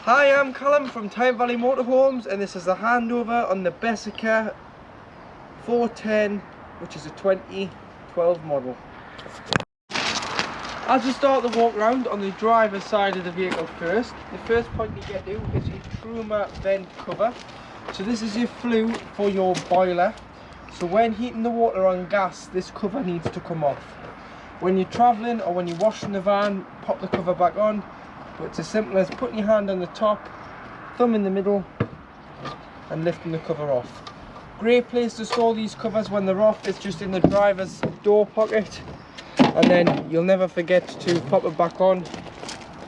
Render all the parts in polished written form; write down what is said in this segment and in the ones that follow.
Hi, I'm Callum from Tyne Valley Motorhomes, and this is the handover on the Bessacarr 410, which is a 2012 model. As you start the walk round on the driver's side of the vehicle first, the first point you get to is your Truma vent cover. So this is your flue for your boiler. So when heating the water on gas, this cover needs to come off. When you're travelling or when you're washing the van, pop the cover back on. But it's as simple as putting your hand on the top, thumb in the middle, and lifting the cover off. Great place to store these covers when they're off is just in the driver's door pocket, and then you'll never forget to pop it back on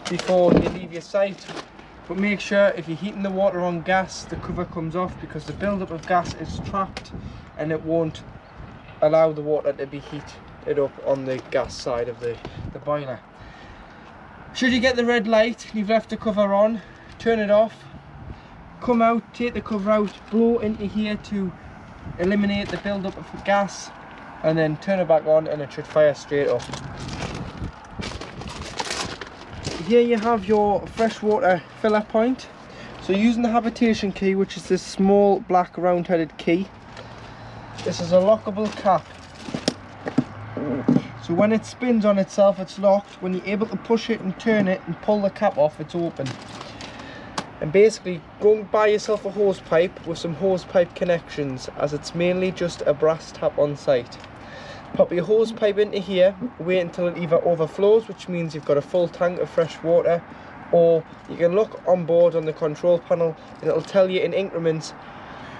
before you leave your site. But make sure if you're heating the water on gas, the cover comes off, because the buildup of gas is trapped and it won't allow the water to be heated up on the gas side of the boiler. Should you get the red light and you've left the cover on, turn it off, come out, take the cover out, blow into here to eliminate the build-up of gas, and then turn it back on and it should fire straight up. Here you have your freshwater filler point. So using the habitation key, which is this small black round-headed key, this is a lockable cap. So when it spins on itself, it's locked. When you're able to push it and turn it and pull the cap off, it's open. And basically, go and buy yourself a hose pipe with some hose pipe connections, as it's mainly just a brass tap on site. Pop your hose pipe into here, wait until it either overflows, which means you've got a full tank of fresh water, or you can look on board on the control panel and it'll tell you in increments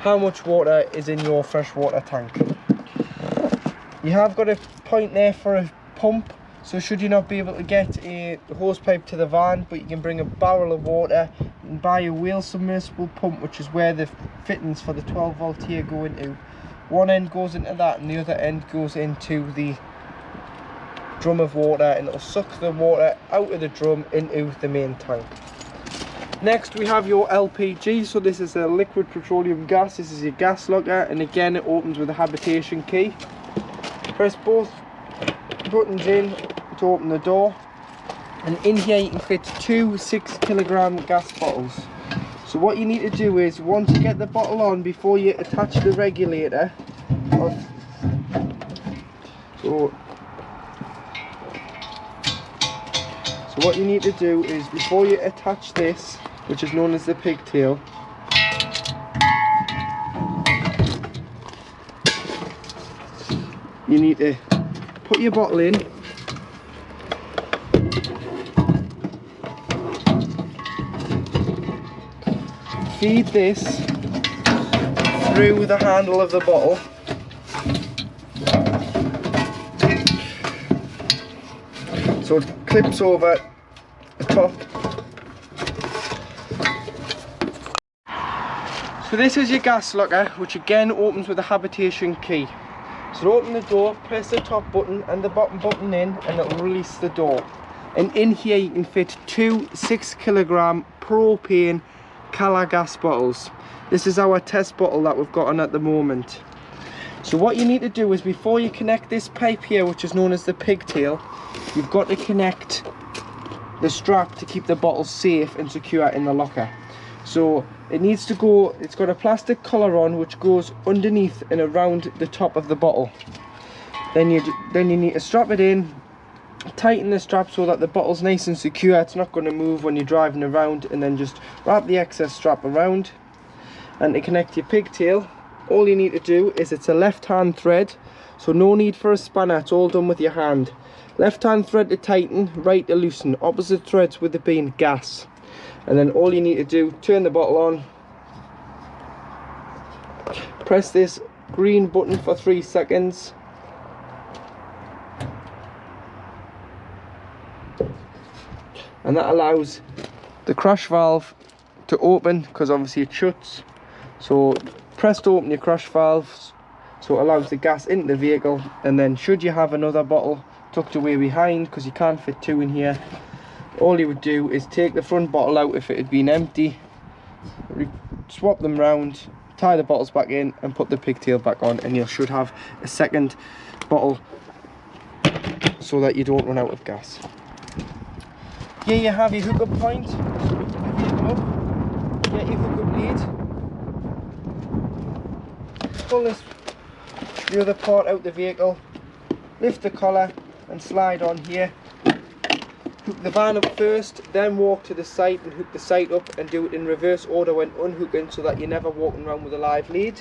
how much water is in your freshwater tank. You have got a point there for a pump, so should you not be able to get a hose pipe to the van, but you can bring a barrel of water and buy a wheel submersible pump, which is where the fittings for the 12 volt here go into. One end goes into that and the other end goes into the drum of water, and it'll suck the water out of the drum into the main tank. Next we have your LPG, so this is a liquid petroleum gas. This is your gas locker, and again it opens with a habitation key. Press both buttons in to open the door, and in here you can fit two 6 kilogram gas bottles. So what you need to do is, once you get the bottle on, before you attach the regulator, so what you need to do is, before you attach this, which is known as the pigtail, you need to put your bottle in, feed this through the handle of the bottle, so it clips over the top. So this is your gas locker, which again opens with a habitation key. So to open the door, press the top button and the bottom button in, and it'll release the door. And in here you can fit two 6 kilogram propane Cala gas bottles. This is our test bottle that we've got on at the moment. So what you need to do is, before you connect this pipe here, which is known as the pigtail, you've got to connect the strap to keep the bottle safe and secure in the locker. So it needs to go, it's got a plastic collar on which goes underneath and around the top of the bottle. Then you need to strap it in, tighten the strap so that the bottle's nice and secure, it's not going to move when you're driving around, and then just wrap the excess strap around. And to connect your pigtail, all you need to do is, it's a left hand thread, so no need for a spanner, it's all done with your hand. Left hand thread to tighten, right to loosen, opposite threads with it being gas. And then all you need to do, turn the bottle on, press this green button for 3 seconds, and that allows the crash valve to open, because obviously it shuts. So press to open your crash valves, so it allows the gas into the vehicle. And then should you have another bottle tucked away behind, because you can't fit two in here, all you would do is take the front bottle out if it had been empty, swap them round, tie the bottles back in and put the pigtail back on, and you should have a second bottle so that you don't run out of gas. Here you have your hookup point. So vehicle up, get your hookup lead, pull the other part out the vehicle, lift the collar and slide on here. Hook the van up first, then walk to the site and hook the site up, and do it in reverse order when unhooking so that you're never walking around with a live lead.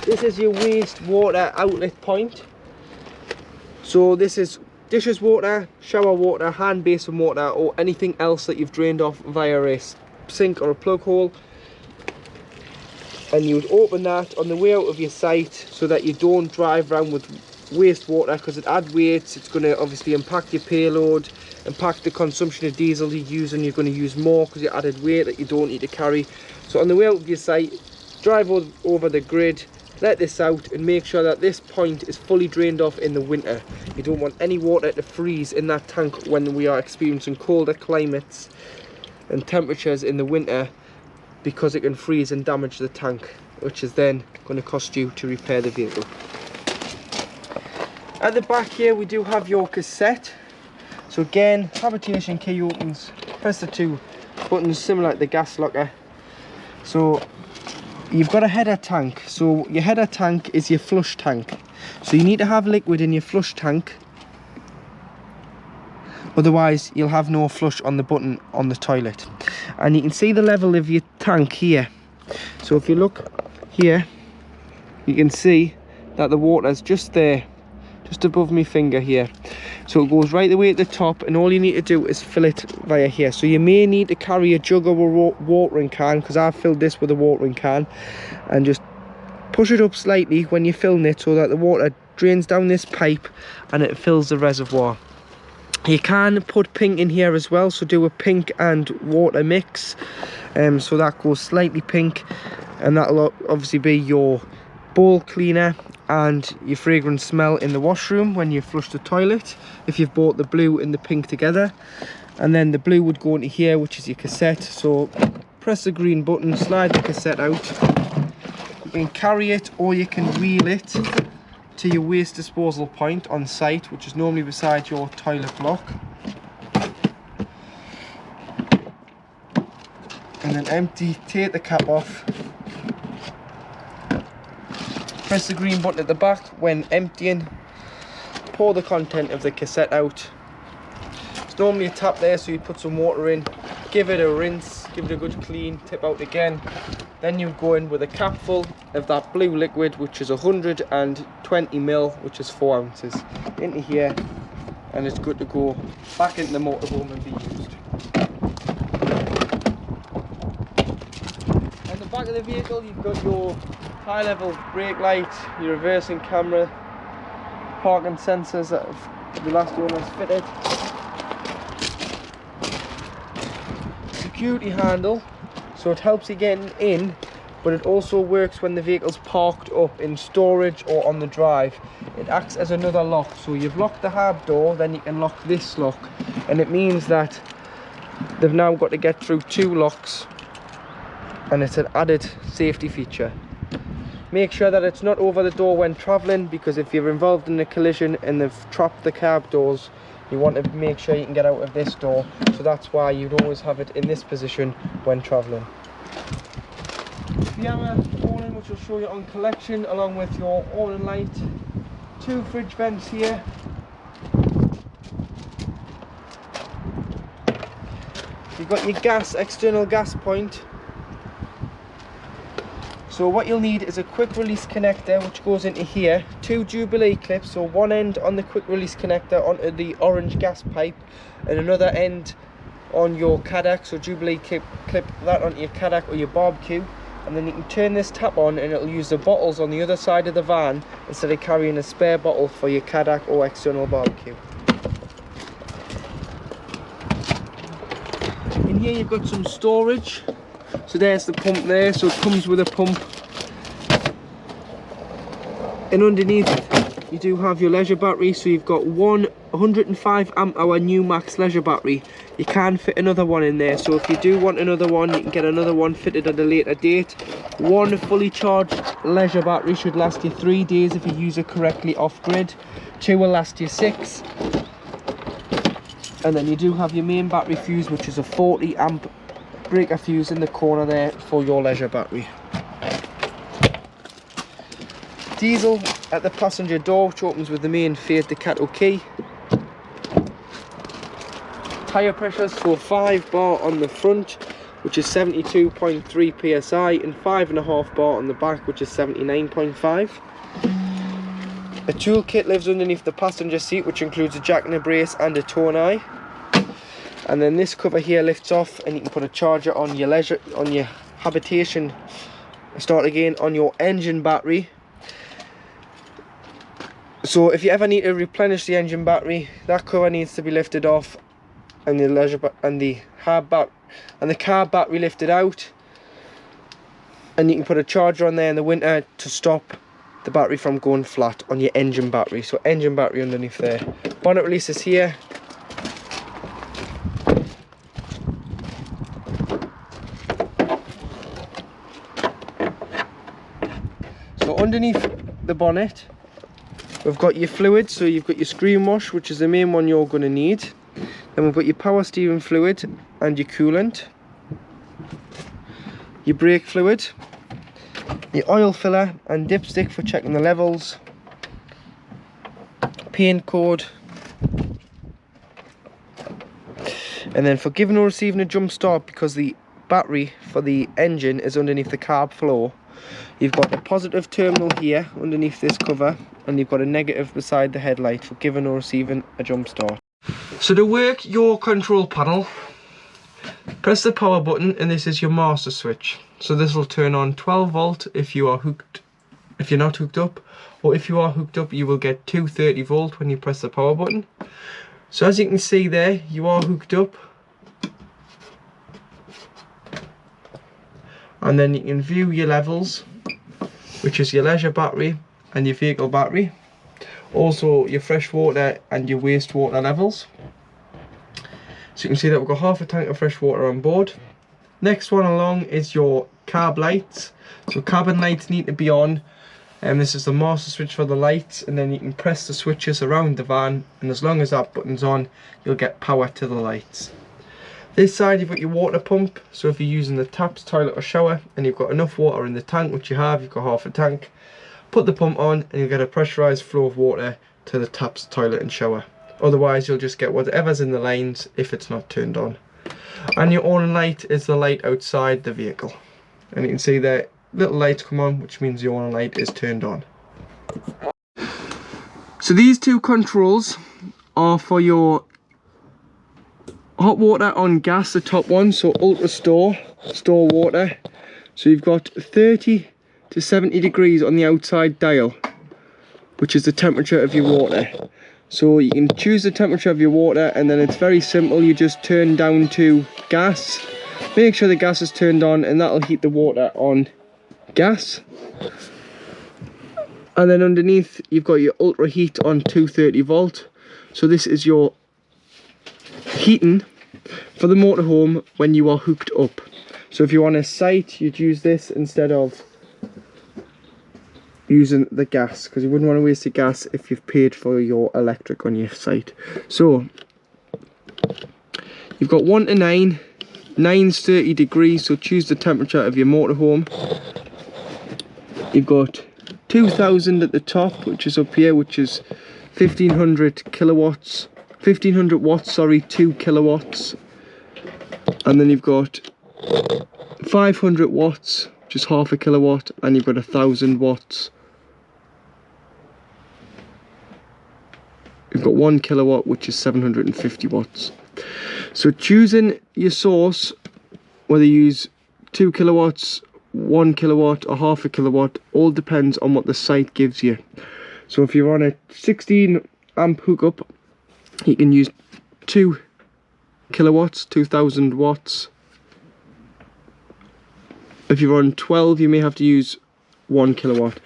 This is your waste water outlet point. So this is dishes water, shower water, hand basin water, or anything else that you've drained off via a sink or a plug hole. And you would open that on the way out of your site so that you don't drive around with wastewater, because it adds weight. It's going to obviously impact your payload, impact the consumption of diesel you use, and you're going to use more because you added weight that you don't need to carry. So on the way out of your site, drive over the grid, let this out, and make sure that this point is fully drained off in the winter. You don't want any water to freeze in that tank when we are experiencing colder climates and temperatures in the winter, because it can freeze and damage the tank, which is then going to cost you to repair the vehicle. At the back here we do have your cassette. So again, habitation key opens, press the 2 buttons similar like the gas locker. So you've got a header tank. So your header tank is your flush tank. So you need to have liquid in your flush tank, otherwise you'll have no flush on the button on the toilet. And you can see the level of your tank here. So if you look here, you can see that the water's just there, just above my finger here. So it goes right the way at the top, and all you need to do is fill it via here. So you may need to carry a jug or a watering can, because I've filled this with a watering can, and just push it up slightly when you're filling it so that the water drains down this pipe and it fills the reservoir. You can put pink in here as well, so do a pink and water mix, so that goes slightly pink, and that'll obviously be your bowl cleaner and your fragrance smell in the washroom when you flush the toilet, if you've bought the blue and the pink together. And then the blue would go into here, which is your cassette. So press the green button, slide the cassette out. You can carry it or you can wheel it to your waste disposal point on site, which is normally beside your toilet block. And then empty, take the cap off. Press the green button at the back when emptying. Pour the content of the cassette out. It's normally a tap there, so you put some water in, give it a rinse, give it a good clean, tip out again. Then you go in with a cap full of that blue liquid, which is 120 ml, which is 4 ounces, into here, and it's good to go back into the motorhome and be used. On the back of the vehicle, you've got your high level brake light, your reversing camera, parking sensors that the last owners fitted, security handle, so it helps you getting in, but it also works when the vehicle's parked up in storage or on the drive. It acts as another lock, so you've locked the hab door, then you can lock this lock, and it means that they've now got to get through 2 locks, and it's an added safety feature. Make sure that it's not over the door when travelling, because if you're involved in a collision and they've trapped the cab doors, you want to make sure you can get out of this door. So that's why you'd always have it in this position when travelling. The hammer awning, which will show you on collection, along with your awning light. 2 fridge vents here. You've got your gas, external gas point. So what you'll need is a quick release connector, which goes into here, 2 Jubilee clips, so one end on the quick release connector onto the orange gas pipe, and another end on your Cadillac, so Jubilee clip that onto your Cadillac or your barbecue, and then you can turn this tap on and it'll use the bottles on the other side of the van instead of carrying a spare bottle for your Cadillac or external barbecue. In here you've got some storage. So there's the pump there, so it comes with a pump, and underneath you do have your leisure battery. So you've got one 105 amp hour new max leisure battery. You can fit another one in there, so if you do want another one, you can get another one fitted at a later date. One fully charged leisure battery should last you 3 days if you use it correctly off grid. 2 will last you 6. And then you do have your main battery fuse, which is a 40 amp breaker fuse in the corner there for your leisure battery. Diesel at the passenger door, which opens with the main Fiat Ducato key. Tyre pressures for 5 bar on the front, which is 72.3 psi, and 5.5 bar on the back, which is 79.5. A toolkit lives underneath the passenger seat, which includes a jack and a brace and a tow eye. And then this cover here lifts off, and you can put a charger on your leisure, on your habitation. Start again on your engine battery. So if you ever need to replenish the engine battery, that cover needs to be lifted off, and the leisure and the carb battery lifted out, and you can put a charger on there in the winter to stop the battery from going flat on your engine battery. So engine battery underneath there. Bonnet releases here. So underneath the bonnet we've got your fluid. So you've got your screen wash, which is the main one you're going to need. Then we've got your power steering fluid and your coolant, your brake fluid, your oil filler and dipstick for checking the levels, paint code, and then for giving or receiving a jump start, because the battery for the engine is underneath the carb floor, you've got a positive terminal here underneath this cover, and you've got a negative beside the headlight for giving or receiving a jump start. So to work your control panel, press the power button, and this is your master switch. So this will turn on 12 volt if you are hooked, if you're not hooked up, or if you are hooked up you will get 230 volt when you press the power button. So as you can see there, you are hooked up, and then you can view your levels, which is your leisure battery and your vehicle battery, also your fresh water and your wastewater levels. So you can see that we've got half a tank of fresh water on board. Next one along is your carb lights. So cabin lights need to be on, and this is the master switch for the lights, and then you can press the switches around the van, and as long as that button's on you'll get power to the lights. This side you've got your water pump. So if you're using the taps, toilet or shower, and you've got enough water in the tank, which you have, you've got half a tank, put the pump on and you'll get a pressurised flow of water to the taps, toilet and shower. Otherwise you'll just get whatever's in the lines if it's not turned on. And your awning light is the light outside the vehicle, and you can see there little lights come on, which means the awning light is turned on. So these two controls are for your hot water on gas, the top one, so ultra store water. So you've got 30 to 70 degrees on the outside dial, which is the temperature of your water. So you can choose the temperature of your water, and then it's very simple. You just turn down to gas, make sure the gas is turned on, and that'll heat the water on gas. And then underneath you've got your ultra heat on 230 volt. So this is your heating for the motorhome when you are hooked up. So if you're on a site, you'd use this instead of using the gas, because you wouldn't want to waste the gas if you've paid for your electric on your site. So you've got 1 to 9. 9's 30 degrees, so choose the temperature of your motorhome. You've got 2000 at the top, which is up here, which is 1500 kilowatts, 1500 watts, sorry, 2 kilowatts. And then you've got 500 watts, which is half a kilowatt, and you've got 1000 watts. You've got 1 kilowatt, which is 750 watts. So choosing your source, whether you use 2 kilowatts, 1 kilowatt or half a kilowatt, all depends on what the site gives you. So if you're on a 16 amp hookup, you can use 2 kilowatts, 2000 watts. If you're on 12, you may have to use 1 kilowatt.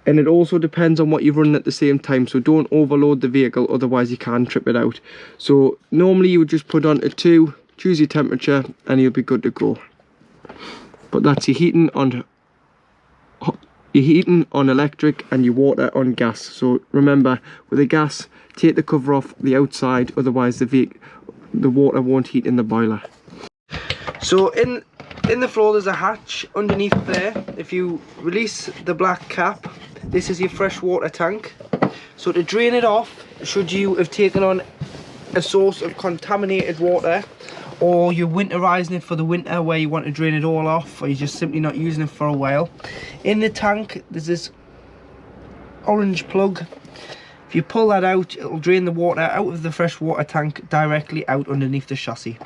And it also depends on what you're running at the same time, so don't overload the vehicle, otherwise you can trip it out. So normally you would just put on a 2, choose your temperature, and you'll be good to go. But that's your heating on your heating on electric and your water on gas. So remember, with the gas, take the cover off the outside, otherwise the water won't heat in the boiler. So in the floor there's a hatch underneath there. If you release the black cap, this is your fresh water tank. So to drain it off, should you have taken on a source of contaminated water, or you're winterizing it for the winter where you want to drain it all off, or you're just simply not using it for a while, in the tank there's this orange plug. If you pull that out, it'll drain the water out of the fresh water tank directly out underneath the chassis.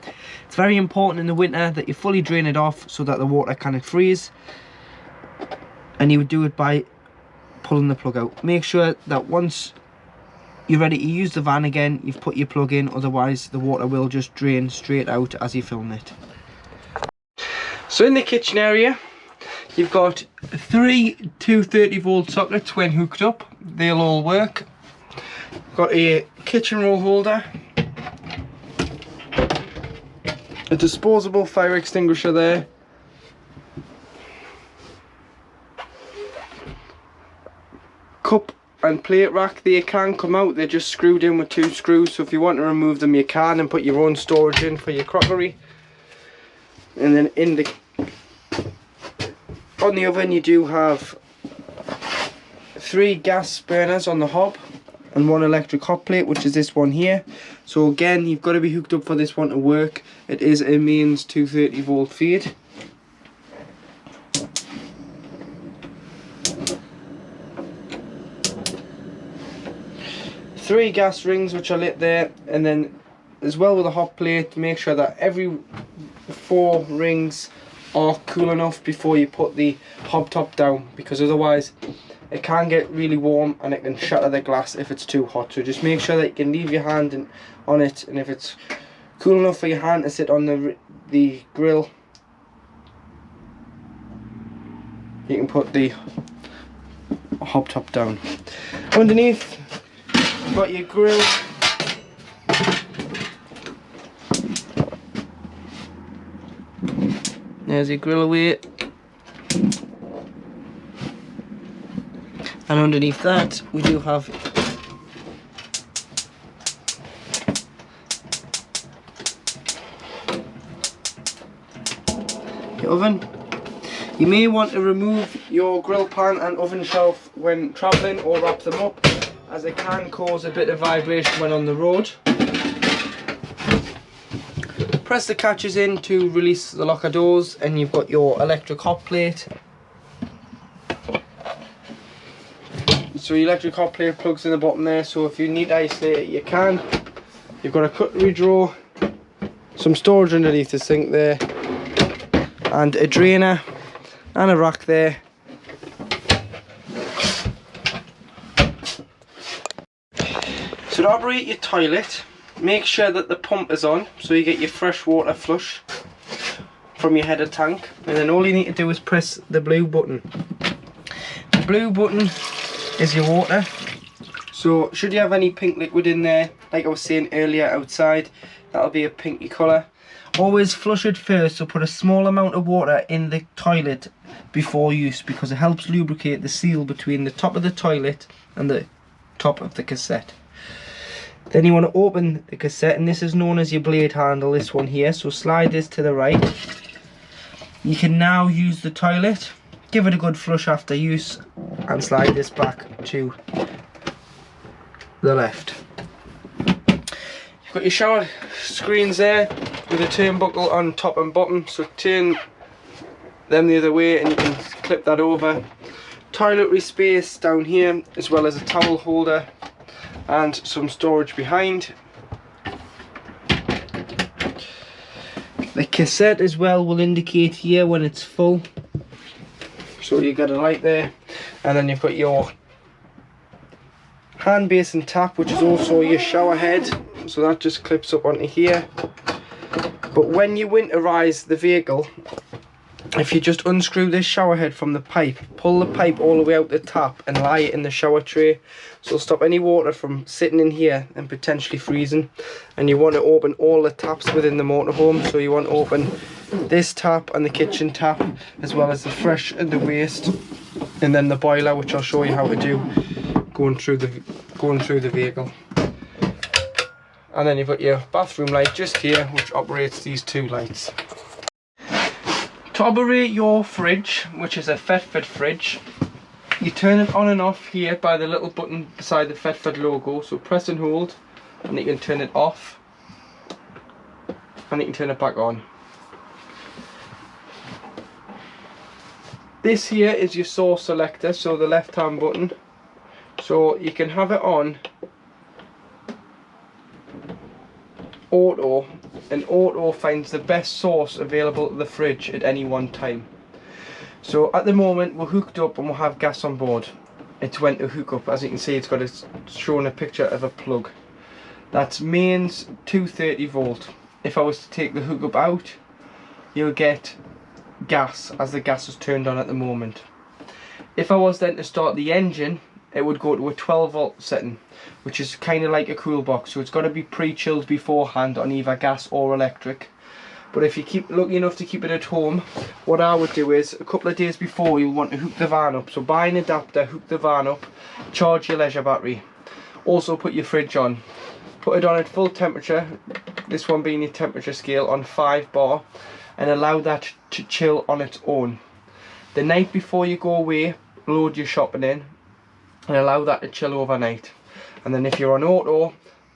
It's very important in the winter that you fully drain it off so that the water cannot freeze, and you would do it by pulling the plug out. Make sure that once you're ready to use the van again, you've put your plug in, otherwise the water will just drain straight out as you film it. So in the kitchen area, you've got 3 230 volt sockets when hooked up. They'll all work. Got a kitchen roll holder, a disposable fire extinguisher there, cup and plate rack. They can come out, they're just screwed in with 2 screws, so if you want to remove them you can and put your own storage in for your crockery. And then on the oven you do have 3 gas burners on the hob and 1 electric hot plate, which is this one here. So again, you've got to be hooked up for this one to work. It is a mains 230 volt feed. Three gas rings which are lit there, and then as well with a hot plate, make sure that every 4 rings are cool enough before you put the hob top down, because otherwise it can get really warm and it can shatter the glass if it's too hot. So just make sure that you can leave your hand on it, and if it's cool enough for your hand to sit on the grill, you can put the hob top down. Underneath you've got your grill. There's your grill away. And underneath that we do have your oven. You may want to remove your grill pan and oven shelf when travelling, or wrap them up, as it can cause a bit of vibration when on the road. Press the catches in to release the locker doors, and you've got your electric hot plate. So your electric hot plate plugs in the bottom there, so if you need to isolate it you can. You've got a cutlery drawer, some storage underneath the sink there, and a drainer and a rack there. So to operate your toilet, make sure that the pump is on so you get your fresh water flush from your header tank, and then all you need to do is press the blue button. The blue button is your water. So should you have any pink liquid in there, like I was saying earlier outside, that'll be a pinky colour. Always flush it first, so put a small amount of water in the toilet before use, because it helps lubricate the seal between the top of the toilet and the top of the cassette. Then you want to open the cassette, and this is known as your blade handle, this one here. So slide this to the right. You can now use the toilet, give it a good flush after use, and slide this back to the left. You've got your shower screens there with a turnbuckle on top and bottom, so turn them the other way and you can clip that over. Toiletry space down here, as well as a towel holder and some storage behind. The cassette as well will indicate here when it's full, so you got a light there. And then you've got your hand basin tap, which is also your shower head, so that just clips up onto here. But when you winterize the vehicle, if you just unscrew this shower head from the pipe, pull the pipe all the way out the tap and lie it in the shower tray, so it'll stop any water from sitting in here and potentially freezing. And you want to open all the taps within the motorhome, so you want to open this tap and the kitchen tap, as well as the fresh and the waste and then the boiler, which I'll show you how to do going through the vehicle. And then you've got your bathroom light just here, which operates these two lights. To operate your fridge, which is a Thetford fridge, you turn it on and off here by the little button beside the Thetford logo. So press and hold, and you can turn it off, and you can turn it back on. This here is your source selector, so the left hand button. So you can have it on auto, and auto finds the best source available to the fridge at any one time. So at the moment we're hooked up and we'll have gas on board. It's went to Hookup. As you can see, it's showing a picture of a plug. That's mains 230 volt. If I was to take the Hookup out, you'll get gas, as the gas is turned on at the moment. If I was then to start the engine, it would go to a 12 volt setting, which is kind of like a cool box, so it's got to be pre-chilled beforehand on either gas or electric. But if you keep lucky enough to keep it at home, what I would do is a couple of days before, you'll want to hook the van up. So buy an adapter, hook the van up, charge your leisure battery, also put your fridge on, put it on at full temperature, this one being your temperature scale on 5 bar, and allow that to chill on its own. The night before you go away, load your shopping in and allow that to chill overnight. And then if you're on auto,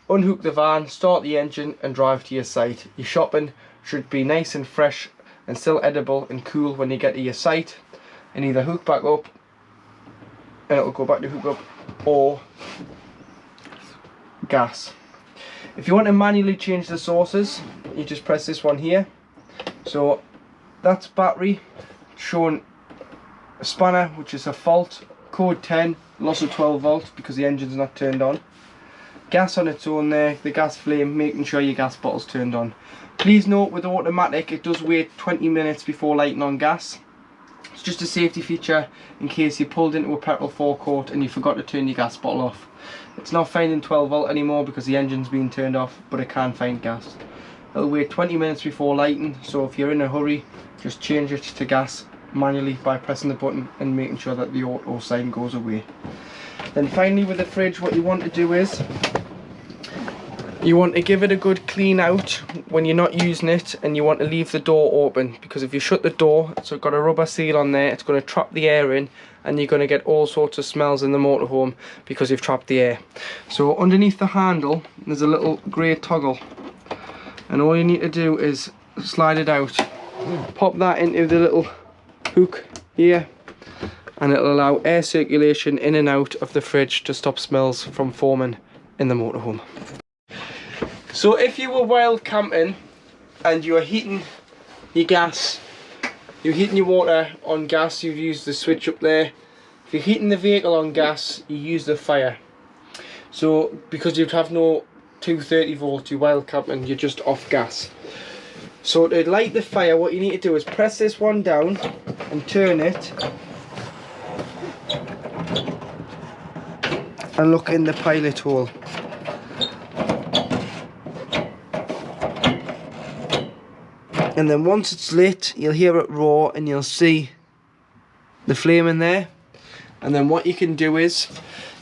unhook the van, start the engine and drive to your site. Your shopping should be nice and fresh and still edible and cool when you get to your site, and either hook back up and it'll go back to Hookup, or gas. If you want to manually change the sources, you just press this one here. So that's battery, showing a spanner, which is a fault, code 10, loss of 12 volts because the engine's not turned on. Gas on its own there, the gas flame, making sure your gas bottle's turned on. Please note, with automatic, it does wait 20 minutes before lighting on gas. It's just a safety feature in case you pulled into a petrol forecourt and you forgot to turn your gas bottle off. It's not finding 12 volt anymore because the engine's been turned off, but it can find gas. It'll wait 20 minutes before lighting, so if you're in a hurry, just change it to gas manually by pressing the button and making sure that the auto sign goes away. Then finally, with the fridge, what you want to do is you want to give it a good clean out when you're not using it, and you want to leave the door open, because if you shut the door, so it's got a rubber seal on there, it's going to trap the air in and you're going to get all sorts of smells in the motorhome because you've trapped the air. So underneath the handle there's a little grey toggle, and all you need to do is slide it out, pop that into the little hook here, and it'll allow air circulation in and out of the fridge to stop smells from forming in the motorhome. So if you were wild camping and you are heating your gas, you're heating your water on gas, you've used the switch up there. If you're heating the vehicle on gas, you use the fire. So because you'd have no 230 volt, you're wild camping, you're just off gas. So to light the fire, what you need to do is press this one down and turn it and look in the pilot hole. And then once it's lit, you'll hear it roar and you'll see the flame in there. And then what you can do is,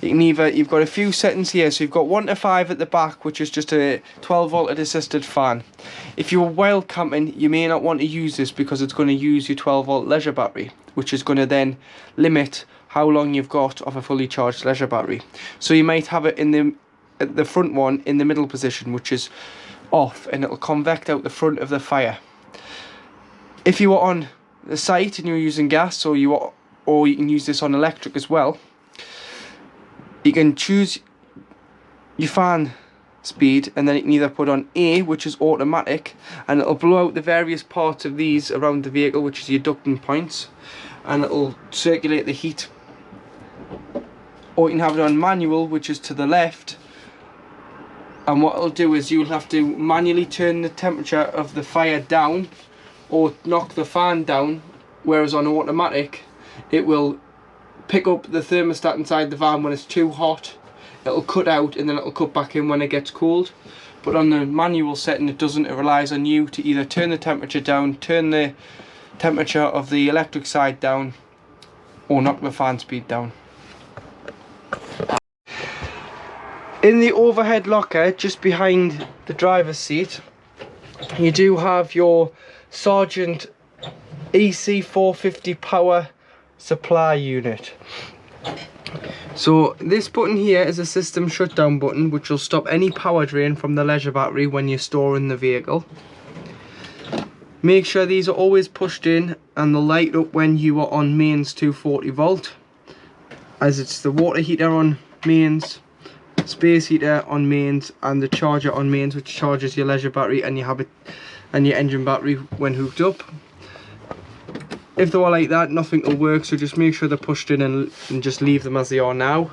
you can either, you've got a few settings here, so you've got 1 to 5 at the back, which is just a 12 volt assisted fan. If you're wild camping, you may not want to use this because it's going to use your 12 volt leisure battery, which is going to then limit how long you've got of a fully charged leisure battery. So you might have it in the front one in the middle position, which is off, and it'll convect out the front of the fire. If you were on the site and you're using gas, or you can use this on electric as well, you can choose your fan speed, and then you can either put on A, which is automatic, and it'll blow out the various parts of these around the vehicle, which is your ducting points, and it'll circulate the heat. Or you can have it on manual, which is to the left, and what it'll do is you'll have to manually turn the temperature of the fire down or knock the fan down, whereas on automatic it will pick up the thermostat inside the van when it's too hot, it'll cut out, and then it'll cut back in when it gets cold. But on the manual setting, it doesn't. It relies on you to either turn the temperature down, turn the temperature of the electric side down, or knock the fan speed down. In the overhead locker, just behind the driver's seat, you do have your Sargent EC450 power supply unit. So this button here is a system shutdown button, which will stop any power drain from the leisure battery when you're storing the vehicle. Make sure these are always pushed in and they'll light up when you are on mains 240 volt, as it's the water heater on mains, space heater on mains, and the charger on mains, which charges your leisure battery and your engine battery when hooked up. If they were like that, nothing will work, so just make sure they're pushed in and just leave them as they are now.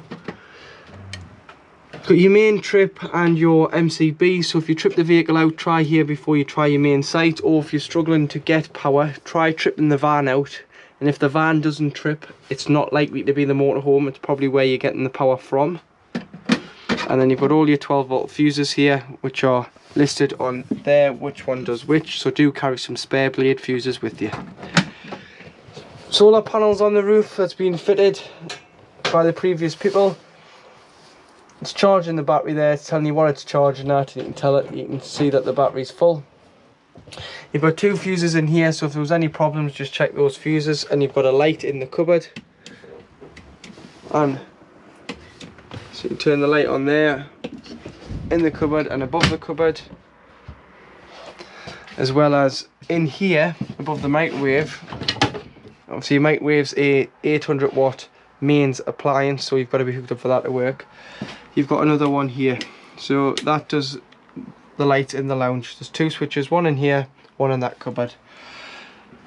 Got your main trip and your MCB, so if you trip the vehicle out, try here before you try your main sight, or if you're struggling to get power, try tripping the van out. And if the van doesn't trip, it's not likely to be the motorhome, it's probably where you're getting the power from. And then you've got all your 12 volt fuses here, which are listed on there, which one does which, so do carry some spare blade fuses with you. Solar panels on the roof that's been fitted by the previous people. It's charging the battery there, it's telling you what it's charging at, and you can see that the battery's full. You've got 2 fuses in here, so if there was any problems, just check those fuses. And you've got a light in the cupboard, and so you can turn the light on there in the cupboard and above the cupboard, as well as in here above the microwave. Obviously your microwave's a 800 watt mains appliance, so you've got to be hooked up for that to work. You've got another one here, so that does the lights in the lounge. There's 2 switches, one in here, one in that cupboard.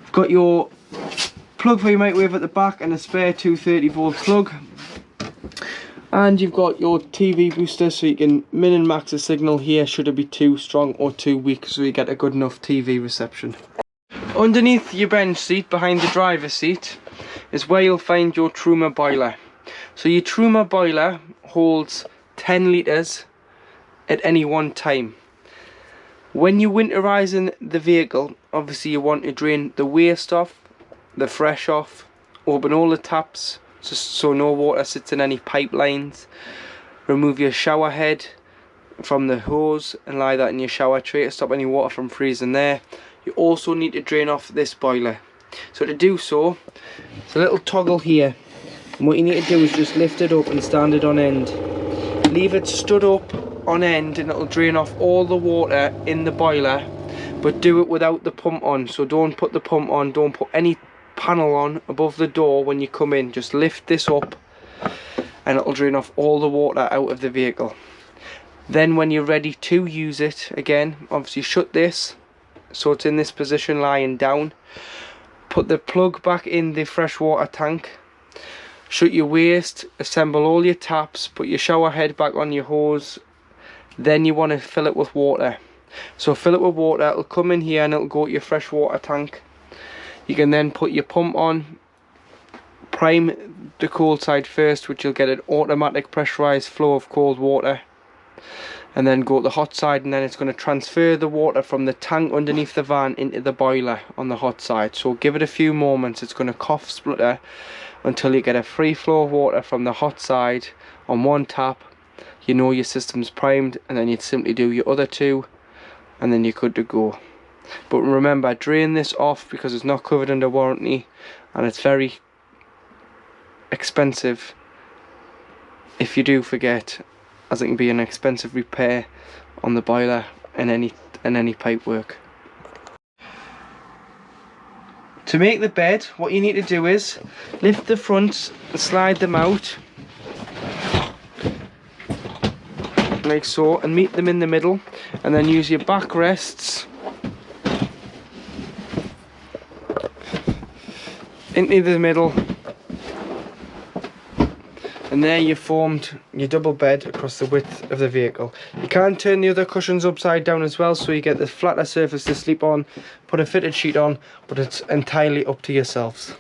You've got your plug for your microwave at the back and a spare 230 volt plug. And you've got your TV booster, so you can min and max the signal here should it be too strong or too weak, so you get a good enough TV reception. Underneath your bench seat, behind the driver's seat, is where you'll find your Truma boiler. So your Truma boiler holds 10 litres at any one time. When you're winterising the vehicle, obviously you want to drain the waste off, the fresh off, open all the taps so no water sits in any pipelines, remove your shower head from the hose and lie that in your shower tray to stop any water from freezing there. You also need to drain off this boiler. So to do so, it's a little toggle here, and what you need to do is just lift it up and stand it on end. Leave it stood up on end and it'll drain off all the water in the boiler, but do it without the pump on. So don't put the pump on, don't put any panel on above the door when you come in. Just lift this up and it'll drain off all the water out of the vehicle. Then when you're ready to use it again, obviously shut this so it's in this position lying down. Put the plug back in the freshwater tank, shut your waste, assemble all your taps, put your shower head back on your hose. Then you want to fill it with water. So fill it with water, it'll come in here and it'll go to your freshwater tank. You can then put your pump on, prime the cold side first, which you'll get an automatic pressurized flow of cold water, and then go to the hot side, and then it's going to transfer the water from the tank underneath the van into the boiler on the hot side. So give it a few moments, it's going to cough splutter until you get a free flow of water from the hot side on one tap. You know your system's primed, and then you'd simply do your other 2 and then you're good to go. But remember, drain this off because it's not covered under warranty and it's very expensive if you do forget, as it can be an expensive repair on the boiler and any pipe work. To make the bed, what you need to do is lift the fronts and slide them out like so, and meet them in the middle, and then use your backrests into the middle, and there you've formed your double bed across the width of the vehicle. You can turn the other cushions upside down as well, so you get the flatter surface to sleep on, put a fitted sheet on, but it's entirely up to yourselves.